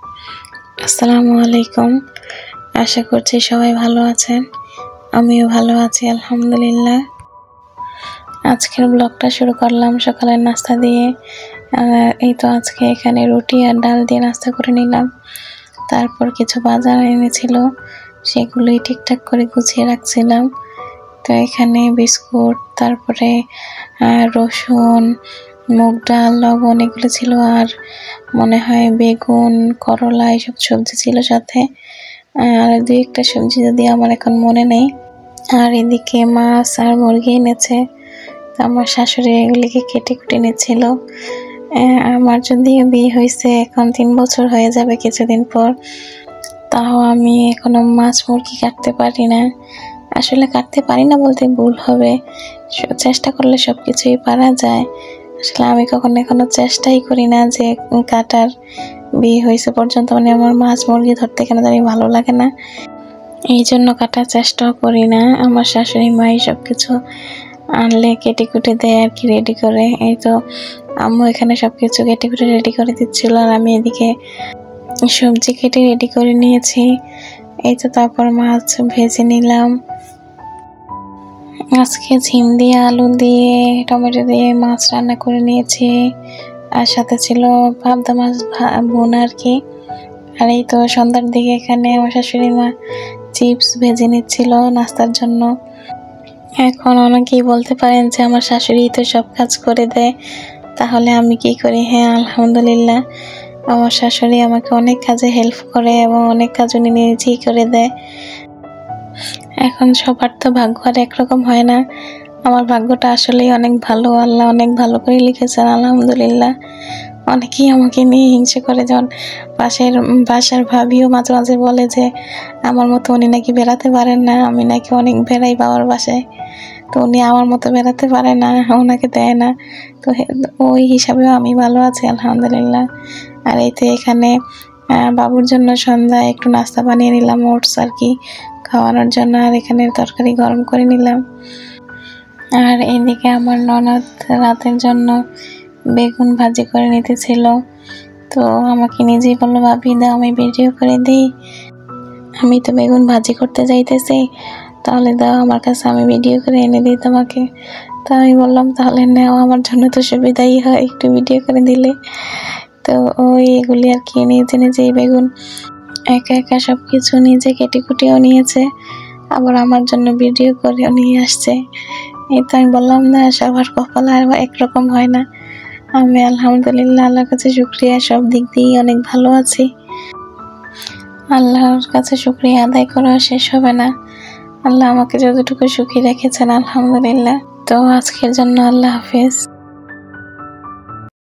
আসসালামু আলাইকুম। আশা করছি সবাই ভালো আছেন। আমিও ভালো আছি আলহামদুলিল্লাহ। আজকের ব্লগটা শুরু করলাম সকালের নাস্তা দিয়ে। এই তো আজকে এখানে রুটি আর ডাল দিয়ে নাস্তা করে নিলাম। তারপর কিছু বাজার এনেছিল, সেগুলোই ঠিকঠাক করে গুছিয়ে রাখছিলাম। তো এখানে বিস্কুট, তারপরে রসুন, মুগ ডাল, লবণ এগুলো ছিল, আর মনে হয় বেগুন, করলা এসব সবজি ছিল সাথে, আর দুই একটা সবজি যদি আমার এখন মনে নেই। আর এদিকে মাছ আর মুরগি এনেছে, তো আমার শাশুড়ি এগুলিকে কেটে কুটে নিচ্ছিল। আমার যদিও বিয়ে হয়েছে এখন 3 বছর হয়ে যাবে কিছুদিন পর, তাও আমি এখনো মাছ মুরগি কাটতে পারি না। আসলে কাটতে পারি না বলতে ভুল হবে, চেষ্টা করলে সব কিছুই পারা যায়। আসলে আমি এখনো চেষ্টাই করি না যে কাটার। বিয়ে হয়েছে পর্যন্ত মানে আমার মাছ মুরগি ধরতে কেন জানি ভালো লাগে না, এই জন্য কাটার চেষ্টাও করি না। আমার শাশুড়ি মাই সব কিছু আনলে কেটে কুটে দেয় আর কি, রেডি করে। এই তো আম্মু এখানে সব কিছু কেটে কুটে রেডি করে দিচ্ছিল, আর আমি এদিকে সবজি কেটে রেডি করে নিয়েছি। এই তো তারপর মাছ ভেজে নিলাম। আজকে ঝিম দিয়ে, আলু দিয়ে, টমেটো দিয়ে মাছ রান্না করে নিয়েছি, আর সাথে ছিল পাবদা মাছ বোনা আর কি। আর এই তো সন্ধ্যার দিকে এখানে আমার শাশুড়ি মা চিপস ভেজে নিচ্ছিল নাস্তার জন্য। এখন অনেকেই বলতে পারেন যে আমার শাশুড়ি তো সব কাজ করে দেয়, তাহলে আমি কি করি? হ্যাঁ, আলহামদুলিল্লাহ, আমার শাশুড়ি আমাকে অনেক কাজে হেল্প করে এবং অনেক কাজ উনি নিজেই করে দেয়। এখন সবার তো ভাগ্য আর একরকম হয় না। আমার ভাগ্যটা আসলেই অনেক ভালো, আল্লাহ অনেক ভালো করে লিখেছেন আলহামদুলিল্লাহ। অনেকেই আমাকে নিয়ে হিংসে করে, যেমন বাসার ভাবিও মাঝে মাঝে বলে যে আমার মতো উনি নাকি বেড়াতে পারেন না, আমি নাকি অনেক বেড়াই বাবার বাসায়, তো উনি আমার মতো বেড়াতে পারে না, ওনাকে দেয় না। তো ওই হিসাবেও আমি ভালো আছি আলহামদুলিল্লাহ। আর এই তো এখানে বাবুর জন্য সন্ধ্যায় একটু নাস্তা বানিয়ে নিলাম, ওটস আর কি খাওয়ানোর জন্য, আর এখানে তরকারি গরম করে নিলাম। আর এদিকে আমার ননদ রাতের জন্য বেগুন ভাজি করে নিতেছিল, তো আমাকে নিজেই বললো, ভাবি দাও আমি ভিডিও করে দিই। আমি তো বেগুন ভাজি করতে যাইতেছি, তাহলে দাও আমার কাছে, আমি ভিডিও করে এনে দিই তোমাকে। তো আমি বললাম তাহলে নাও, আমার জন্য তো সুবিধাই হয় একটু ভিডিও করে দিলে। তো ওই এগুলি আর কি নিজে নিজেই বেগুন একা একা সব কিছু নিজে কেটে কুটেও নিয়েছে, আবার আমার জন্য ভিডিও করেও নিয়ে আসছে। এই তো আমি বললাম না, সবার কপাল আর একরকম হয় না। আমি আলহামদুলিল্লাহ আল্লাহর কাছে শুকরিয়া, সব দিক দিয়েই অনেক ভালো আছি। আল্লাহর কাছে শুকরিয়া আদায় করা শেষ হবে না। আল্লাহ আমাকে যতটুকু সুখী রেখেছেন আলহামদুলিল্লাহ। তো আজকের জন্য আল্লাহ হাফেজ।